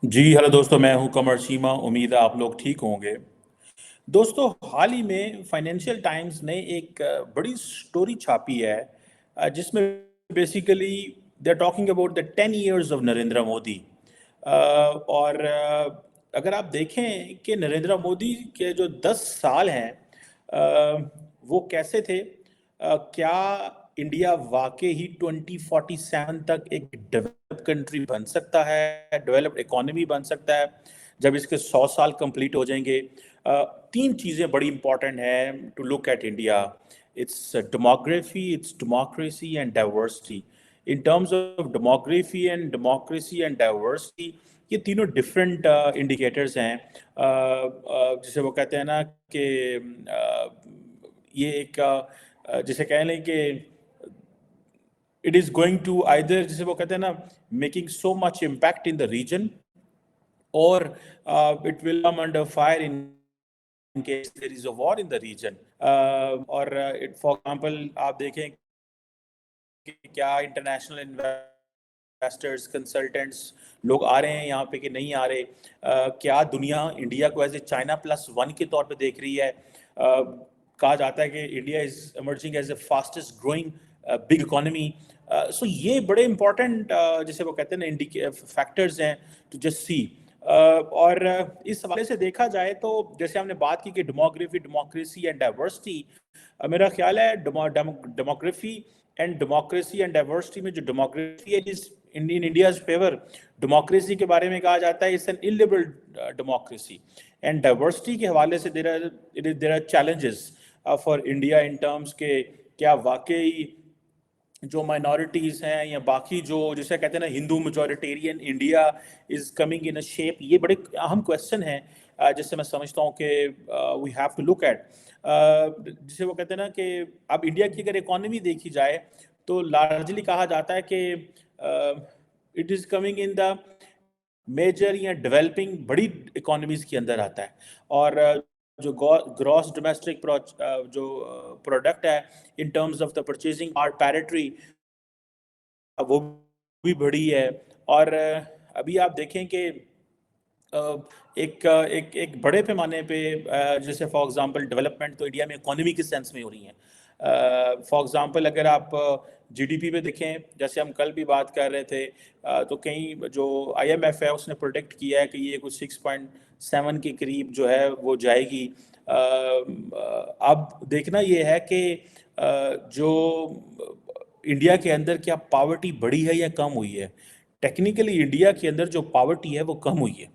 जी hello दोस्तों, मैं हूं कमर शीमा। उम्मीद है आप लोग ठीक होंगे। दोस्तों, हाल ही में फाइनेंशियल टाइम्स ने एक बड़ी स्टोरी छापी है, जिसमें basically they are talking about the 10 years of Narendra Modi. और अगर आप देखें कि नरेंद्र मोदी के जो 10 साल हैं, वो कैसे थे, क्या इंडिया वाकई ही 2047 तक एक डेवलप कंट्री बन सकता है, डेवलप्ड इकोनॉमी बन सकता है जब इसके 100 साल कंप्लीट हो जाएंगे। तीन चीज़ें बड़ी इंपॉर्टेंट हैं to look at India. Its demography, its democracy and diversity. In terms of democracy and diversity, ये तीनों डिफरेंट इंडिकेटर्स हैं। जिसे वो कहते हैं ना कि ये एक जिसे कह लें कि it is going to either, जिसे वो कहते हैं ना, making so much impact in the region, और it will come under fire in case there is a war in the region. और for example आप देखें कि क्या इंटरनेशनल इन्वेस्टर्स, कंसल्टेंट्स लोग आ रहे हैं यहाँ पे कि नहीं आ रहे। क्या दुनिया इंडिया को as a China plus one के तौर पे देख रही है। कहा जाता है कि India is emerging as a fastest growing big economy. So ये बड़े इंपॉर्टेंट जिसे वो कहते हैं ना फैक्टर्स हैं टू जस्ट सी। और इस हवाले से देखा जाए तो जैसे हमने बात की कि डेमोग्राफी, डेमोक्रेसी एंड डाइवर्सिटी, मेरा ख्याल है demography and democracy and diversity में जो डेमोग्राफी है is in India's favour. Democracy के बारे में कहा जाता है it's an illiberal democracy, and diversity के हवाले से there are challenges for India in terms के क्या वाकई जो माइनॉरिटीज़ हैं या बाकी जो जिसे कहते हैं ना Hindu majoritarian India is coming in a shape. ये बड़े अहम क्वेश्चन हैं जिससे मैं समझता हूँ कि we have to look at, जिसे वो कहते हैं ना कि अब इंडिया की अगर इकोनॉमी देखी जाए तो लार्जली कहा जाता है कि it is coming in the major या डेवलपिंग बड़ी इकोनॉमीज़ के अंदर आता है। और जो ग्रॉस डोमेस्टिक जो प्रोडक्ट है in terms of the purchasing power parity, वो भी बढ़ी है। और अभी आप देखें कि एक एक बड़े पैमाने पे जैसे फॉर एग्जांपल डेवलपमेंट तो इंडिया में इकोनॉमी के सेंस में हो रही है। फॉर एग्जांपल अगर आप जीडीपी पे देखें, जैसे हम कल भी बात कर रहे थे, तो कहीं जो आईएमएफ है उसने प्रोडिक्ट किया है कि ये कुछ 6.7 के करीब जो है वो जाएगी। अब देखना ये है कि जो इंडिया के अंदर क्या पावर्टी बढ़ी है या कम हुई है। टेक्निकली इंडिया के अंदर जो पावर्टी है वो कम हुई है।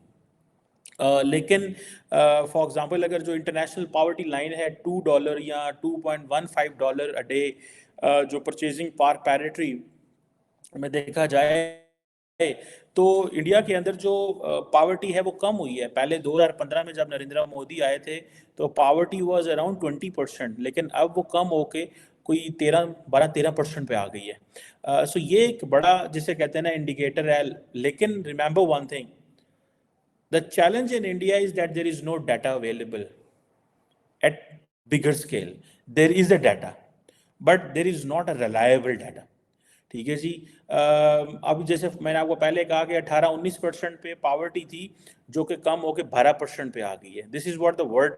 लेकिन फॉर एग्जांपल अगर जो इंटरनेशनल पावर्टी लाइन है $2 या $2.15 अ डे, जो परचेजिंग पावर पैरिटरी में देखा जाए तो इंडिया के अंदर जो पावर्टी है वो कम हुई है। पहले 2015 में जब नरेंद्र मोदी आए थे तो पावर्टी वाज अराउंड 20%, लेकिन अब वो कम होके कोई 13 पे आ गई है। सो ये एक बड़ा जिसे कहते हैं ना इंडिकेटर है। लेकिन remember one thing, the challenge in India is that there is no data available at bigger scale. There is a data, but there is not a reliable data. ठीक है जी। अब जैसे मैंने आपको पहले कहा कि 18-19% पे पावर्टी थी, जो कि कम होकर 12% पे आ गई है। This is what the world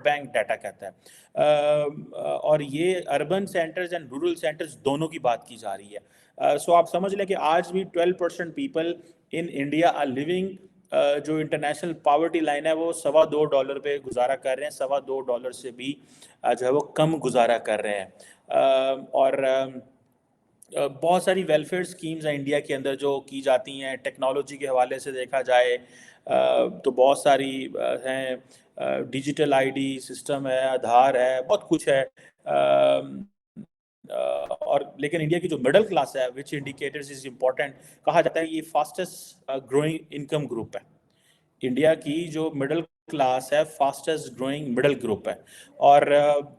bank data कहता है। और ये urban centres and rural centres दोनों की बात की जा रही है। सो आप समझ लें कि आज भी 12% people in India are living, जो इंटरनेशनल पावर्टी लाइन है वो $2.25 पे गुजारा कर रहे हैं। $2.25 से भी जो है वो कम गुजारा कर रहे हैं। और बहुत सारी वेलफेयर स्कीम्स हैं इंडिया के अंदर जो की जाती हैं। टेक्नोलॉजी के हवाले से देखा जाए तो बहुत सारी हैं। डिजिटल आईडी सिस्टम है, आधार है, बहुत कुछ है। और लेकिन इंडिया की जो मिडिल क्लास है, विच इंडिकेटर्स इज इम्पोर्टेंट, कहा जाता है ये फास्टेस्ट ग्रोइंग इनकम ग्रुप है। इंडिया की जो मिडिल क्लास है फास्टेस्ट ग्रोइंग मिडिल ग्रुप है। और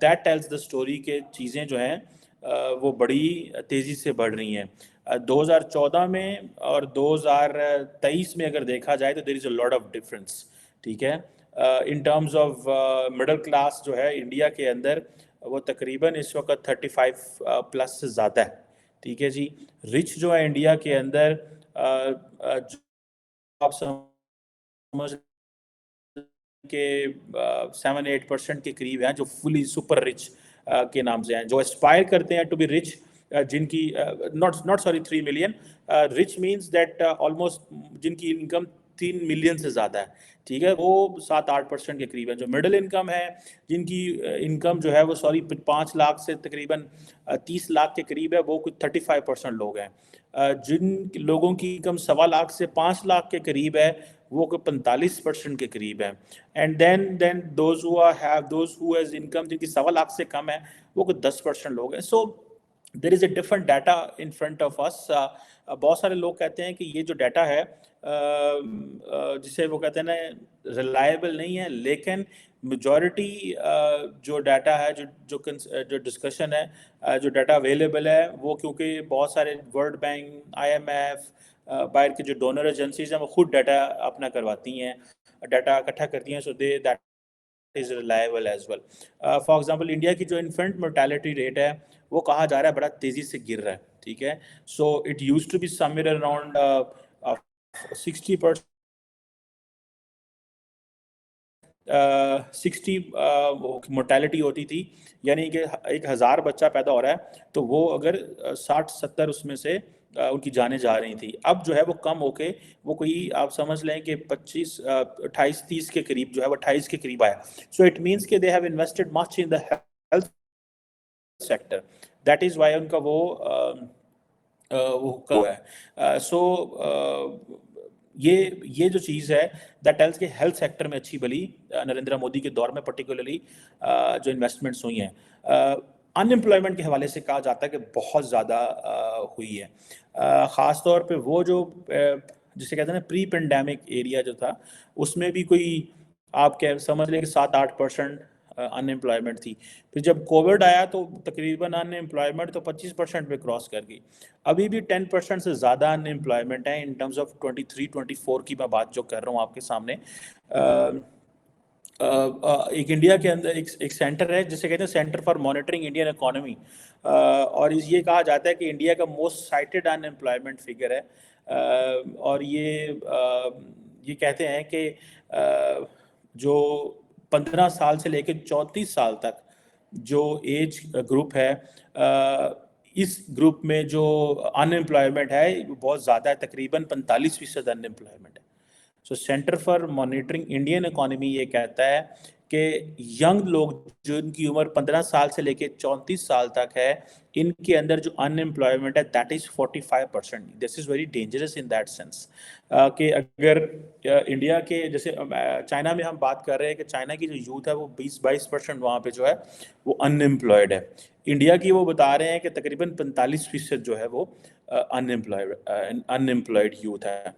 दैट टेल्स द स्टोरी के चीज़ें जो हैं वो बड़ी तेज़ी से बढ़ रही हैं। 2014 में और 2023 में अगर देखा जाए तो there is a lot of difference. ठीक है, in terms of middle class जो है इंडिया के अंदर वो तकरीबन इस वक्त 35 प्लस से ज़्यादा है। ठीक है जी। रिच जो है इंडिया के अंदर, जो आप समझ के 7-8% के करीब हैं जो फुली सुपर रिच के नाम से हैं, जो एस्पायर करते हैं टू बी रिच, जिनकी not not sorry 3 million, rich means that almost जिनकी इनकम 3 मिलियन से ज़्यादा है, ठीक है, वो 7-8% के करीब है। जो मिडिल इनकम है, जिनकी इनकम जो है वो 5 लाख से तकरीबन 30 लाख के करीब है, वो कुछ 35% लोग हैं। जिन लोगों की इनकम 1.25 लाख से 5 लाख के करीब है, वो कोई 45% के करीब है। And then those who has income जिनकी 1.25 लाख से कम है, वो कोई 10% लोग हैं। So there is a different data in front of us. बहुत सारे लोग कहते हैं कि ये जो डाटा है जिसे वो कहते हैं ना रिलायबल नहीं है, लेकिन मेजॉरिटी जो डाटा है, जो डिस्कशन है, जो डाटा अवेलेबल है, वो क्योंकि बहुत सारे वर्ल्ड बैंक, IMF, बाहर की जो डोनर एजेंसीज हैं, वो खुद डाटा अपना करवाती हैं, डाटा इकट्ठा करती हैं, so they that is reliable as well. For example India की जो इन्फेंट मोर्टेलिटी रेट है, वो कहा जा रहा है बड़ा तेजी से गिर रहा है, ठीक है। So it used to be somewhere around 60%, 60 mortality होती थी, यानी कि 1,000 बच्चा पैदा हो रहा है तो वो अगर 60-70 उसमें से उनकी जाने जा रही थी। अब जो है वो कम होके वो कोई आप समझ लें कि 28-30 के करीब जो है वो 28 के करीब आया। सो इट मीन्स कि they have invested much in the health sector, that is why उनका वो कम है। सो ये जो चीज़ है दैट टेल्स के हेल्थ सेक्टर में अच्छी भली नरेंद्र मोदी के दौर में पर्टिकुलरली जो इन्वेस्टमेंट्स हुई हैं। अनएम्प्लॉयमेंट के हवाले से कहा जाता है कि बहुत ज़्यादा हुई है, ख़ास तौर पे वो जो जिसे कहते हैं ना प्री पेंडेमिक एरिया जो था, उसमें भी कोई आप क्या समझ लें कि 7-8% अनएम्प्लॉयमेंट थी। फिर जब कोविड आया तो तकरीबन अनएम्प्लॉयमेंट तो 25% पे क्रॉस कर गई। अभी भी 10% से ज़्यादा अनएम्प्लॉयमेंट है इन टर्म्स ऑफ 23-24 की मैं बात जो कर रहा हूँ आपके सामने। एक इंडिया के अंदर एक सेंटर है जिसे कहते हैं centre for monitoring Indian economy, और ये कहा जाता है कि इंडिया का मोस्ट साइटेड अनएम्प्लॉयमेंट फिगर है। और ये कहते हैं कि जो 15 साल से लेकर 34 साल तक जो एज ग्रुप है, इस ग्रुप में जो अनएम्प्लॉयमेंट है वो बहुत ज़्यादा है, तकरीबन 45% अनएम्प्लॉयमेंट है। So centre for monitoring Indian economy ये कहता है कि यंग लोग जिनकी उम्र 15 साल से लेकर 34 साल तक है, इनके अंदर जो अनएम्प्लॉयमेंट है that is 45%। This is very dangerous in that sense कि अगर इंडिया के जैसे चाइना में हम बात कर रहे हैं कि चाइना की जो यूथ है वो 20-22% वहाँ पे जो है वो अनएम्प्लॉयड है। इंडिया की वो बता रहे हैं कि तकरीबन 45% जो है वो अनएम्प्लॉयड यूथ है।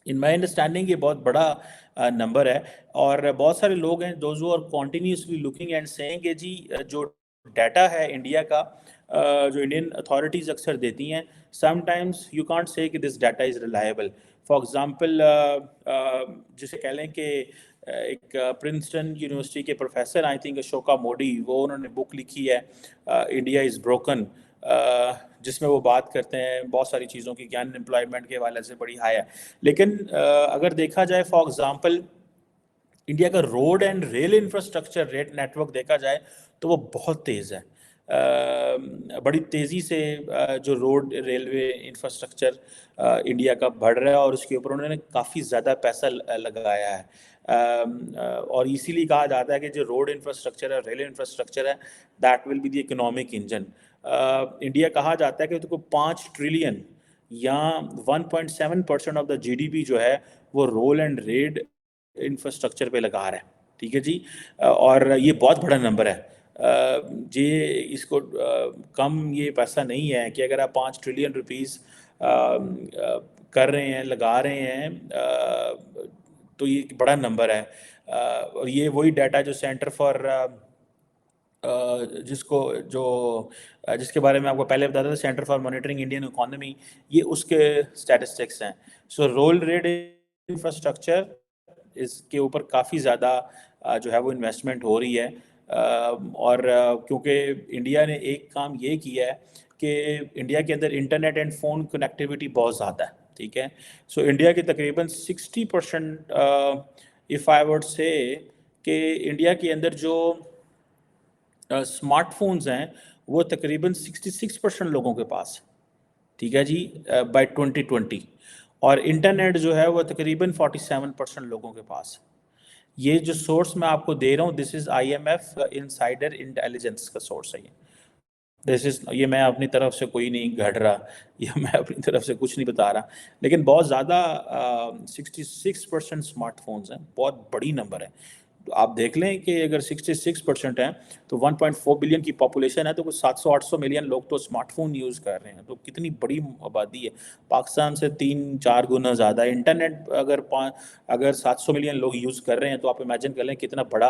इन माई अंडरस्टैंडिंग ये बहुत बड़ा नंबर है, और बहुत सारे लोग हैं those who are continuously looking and saying कि जी जो डाटा है इंडिया का, जो इंडियन अथॉरिटीज़ अक्सर देती हैं, समटाइम्स यू कांट से कि this data is reliable. For example जिसे कह लें कि एक प्रिंसटन यूनिवर्सिटी के प्रोफेसर आई थिंक अशोका मोडी, वो उन्होंने बुक लिखी है इंडिया इज़ ब्रोकन, जिसमें वो बात करते हैं बहुत सारी चीज़ों की, कि अनएम्प्लॉयमेंट के हवाले से बड़ी हाई है। लेकिन अगर देखा जाए फॉर एग्जांपल इंडिया का road and rail infrastructure rate network देखा जाए तो वो बहुत तेज़ है। बड़ी तेज़ी से जो रोड रेलवे इंफ्रास्ट्रक्चर इंडिया का बढ़ रहा है, और उसके ऊपर उन्होंने काफ़ी ज़्यादा पैसा लगाया है। और इसीलिए कहा जाता है कि जो रोड इंफ्रास्ट्रक्चर है, रेल इंफ्रास्ट्रक्चर है, that will be the economic engine. India कहा जाता है कि उसको 5 ट्रिलियन या 1.7% ऑफ द GDP जो है वो रोल एंड रेड इंफ्रास्ट्रक्चर पे लगा रहा है, ठीक है जी। और ये बहुत बड़ा नंबर है। ये इसको कम ये पैसा नहीं है कि अगर आप 5 ट्रिलियन रुपीज़ कर रहे हैं, लगा रहे हैं, तो ये बड़ा नंबर है। और ये वही डाटा जो सेंटर फॉर जिसको जो जिसके बारे में आपको पहले बताया था, centre for monitoring Indian economy, ये उसके स्टैटिस्टिक्स हैं। सो रोल रेड इंफ्रास्ट्रक्चर इसके ऊपर काफ़ी ज़्यादा जो है वो इन्वेस्टमेंट हो रही है। और क्योंकि इंडिया ने एक काम ये किया है कि इंडिया के अंदर इंटरनेट एंड फ़ोन कनेक्टिविटी बहुत ज़्यादा है, ठीक है। सो इंडिया के तकरीबन 60% इफ़ आई वुड से कि इंडिया के अंदर जो स्मार्टफोन्स हैं वो तकरीबन 66% लोगों के पास, ठीक है जी, बाय 2020। और इंटरनेट जो है वो तकरीबन 47% लोगों के पास। ये जो सोर्स मैं आपको दे रहा हूँ, this is IMF insider intelligence का सोर्स है ये मैं अपनी तरफ से कोई नहीं घड़ रहा, या मैं अपनी तरफ से कुछ नहीं बता रहा, लेकिन बहुत ज़्यादा 66% स्मार्टफोन्स हैं, बहुत बड़ी नंबर है। तो आप देख लें कि अगर 66% हैं तो 1.4 बिलियन की पॉपुलेशन है, तो कुछ 700-800 मिलियन लोग तो स्मार्टफोन यूज़ कर रहे हैं, तो कितनी बड़ी आबादी है। पाकिस्तान से 3-4 गुना ज़्यादा इंटरनेट अगर 700 मिलियन लोग यूज़ कर रहे हैं, तो आप इमेजिन कर लें कितना बड़ा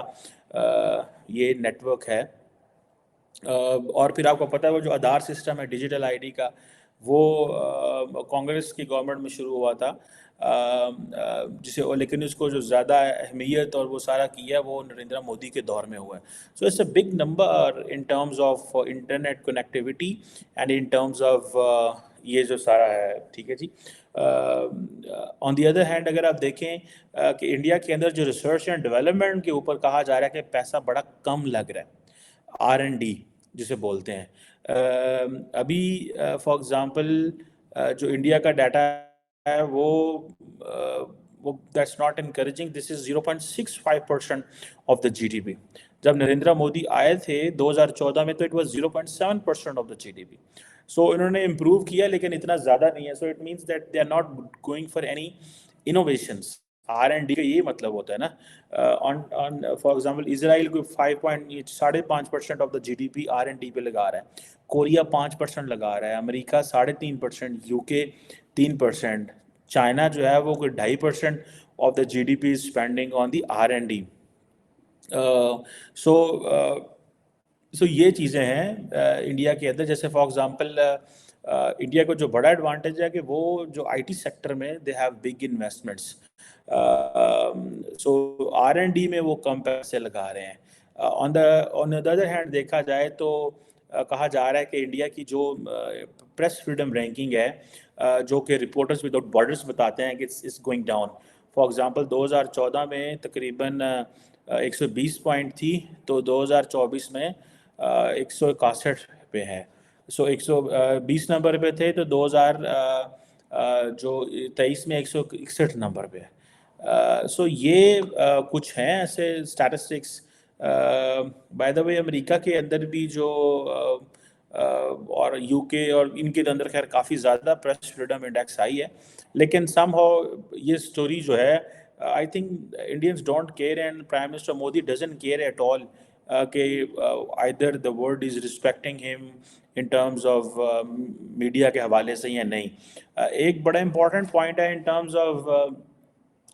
ये नेटवर्क है। और फिर आपको पता है वो जो आधार सिस्टम है डिजिटल आईडी का, वो कांग्रेस की गवर्नमेंट में शुरू हुआ था, लेकिन उसको जो ज़्यादा अहमियत और वो सारा किया वो नरेंद्र मोदी के दौर में हुआ है। So it's a big number in terms of internet connectivity and in terms of ये जो सारा है, ठीक है जी। ऑन दी अदर हैंड अगर आप देखें कि इंडिया के अंदर जो रिसर्च एंड डेवलपमेंट के ऊपर कहा जा रहा है कि पैसा बड़ा कम लग रहा है, R&D जिसे बोलते हैं। अभी फॉर एग्जांपल जो इंडिया का डाटा है वो that's not encouraging, this is 0.65% of the GDP। जब नरेंद्र मोदी आए थे 2014 में तो it was 0.7% of the GDP। So इन्होंने इम्प्रूव किया लेकिन इतना ज़्यादा नहीं है। So it means that they are not going for any innovations. R&D का ये मतलब होता है ना। ऑन फॉर एग्जांपल इसराइल को 5.5% ऑफ द GDP R&D पे लगा रहा है, कोरिया 5% लगा रहा है, अमेरिका 3.5%, UK 3%, चाइना जो है वो कोई 2.5% of the GDP spending on the R&D। सो सो ये चीज़ें हैं इंडिया के अंदर। जैसे फॉर एग्जांपल इंडिया को जो बड़ा एडवांटेज है कि वो जो IT सेक्टर में they have big investments, so R&D में वो कम पैसे लगा रहे हैं। ऑन द अदर हैंड देखा जाए तो कहा जा रहा है कि इंडिया की जो प्रेस फ्रीडम रैंकिंग है, जो कि रिपोर्टर्स विदाउट बॉर्डर्स बताते हैं कि it's going down. For example 2014 में तकरीबन 120 पॉइंट थी, तो 2024 में 161 पे है। सो 120 नंबर पे थे, तो 2023 में 161 नंबर पे है। सो ये कुछ हैं ऐसे statistics. By the way America के अंदर भी जो और UK और इनके अंदर खैर काफ़ी ज़्यादा प्रेस फ्रीडम इंडेक्स आई है, लेकिन समहाउ ये स्टोरी जो है I think Indians don't care and prime minister Modi doesn't care at all कि either the world is respecting him in terms of media के हवाले से या नहीं। एक बड़ा इंपॉर्टेंट पॉइंट है in terms of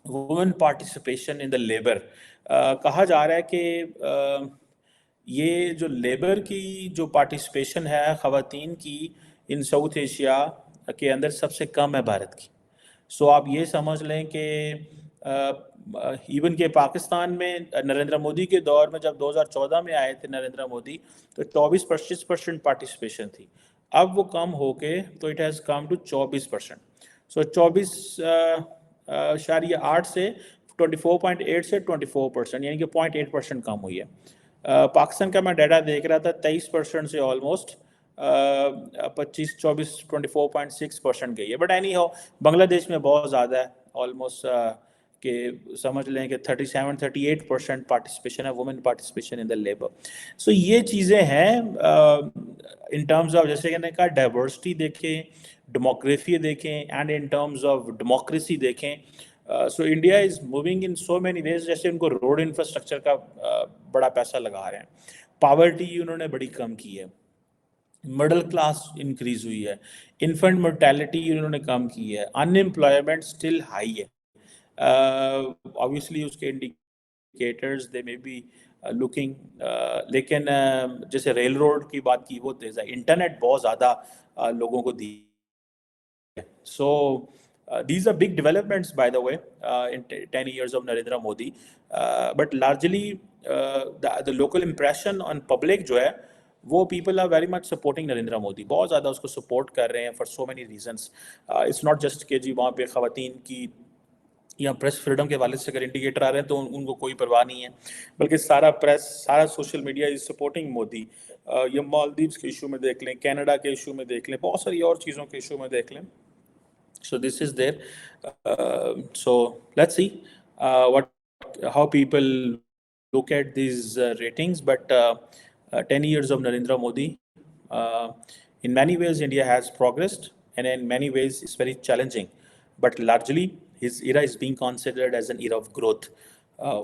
women participation in the labour. कहा जा रहा है कि ये जो लेबर की जो पार्टिसिपेशन है ख़वातीन की इन साउथ एशिया के अंदर सबसे कम है भारत की। सो आप ये समझ लें कि इवन के पाकिस्तान में नरेंद्र मोदी के दौर में जब 2014 में आए थे नरेंद्र मोदी, तो 24-25% पार्टिसिपेशन थी। अब वो कम होके तो इट हैज़ कम टू 24%। सो 24.8 से 24.8 से 24%, यानी कि 0.8% कम हुई है। पाकिस्तान का मैं डाटा देख रहा था 23% से ऑलमोस्ट 24.6% गई है। बट एनी हाउ बांग्लादेश में बहुत ज़्यादा है, ऑलमोस्ट कि समझ लें कि 37-38% पार्टिसिपेशन है, women participation in the labour. So ये चीज़ें हैं इन टर्म्स ऑफ, जैसे मैंने कहा, डाइवर्सिटी देखें, डेमोग्राफी देखें, and in terms of democracy देखें। So India is moving in so many ways. जैसे उनको रोड इंफ्रास्ट्रक्चर का बड़ा पैसा लगा रहे हैं, पावर्टी उन्होंने बड़ी कम की है, मिडिल क्लास इंक्रीज हुई है, इन्फेंट मोर्टेलिटी उन्होंने कम की है, अनएम्प्लॉयमेंट स्टिल हाई है। ऑब्वियसली उसके indicators they may be looking, लेकिन जैसे रेल रोड की बात की वो तेज़ है, इंटरनेट बहुत ज़्यादा लोगों को दी है। सो these are big developments, by the way, in 10 years of Narendra Modi, but largely the local impression on public जो है वो people are very much supporting Narendra Modi, बहुत ज़्यादा उसको सपोर्ट कर रहे हैं for so many reasons. It's not just कि जी वहाँ पे ख़वातीन की या प्रेस फ्रीडम के वाले से अगर इंडिकेटर आ रहे हैं तो उनको कोई परवाह नहीं है, बल्कि सारा प्रेस, सारा social media is supporting Modi. ये मालदीव्स के इशू में देख लें, कनाडा के इशू में देख लें, बहुत सारी और चीज़ों के इशू में देख लें। So this is there. So let's see what how people look at these ratings. But 10 years of Narendra Modi, uh, in many ways, India has progressed, and in many ways, it's very challenging. But largely, his era is being considered as an era of growth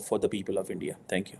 for the people of India. Thank you.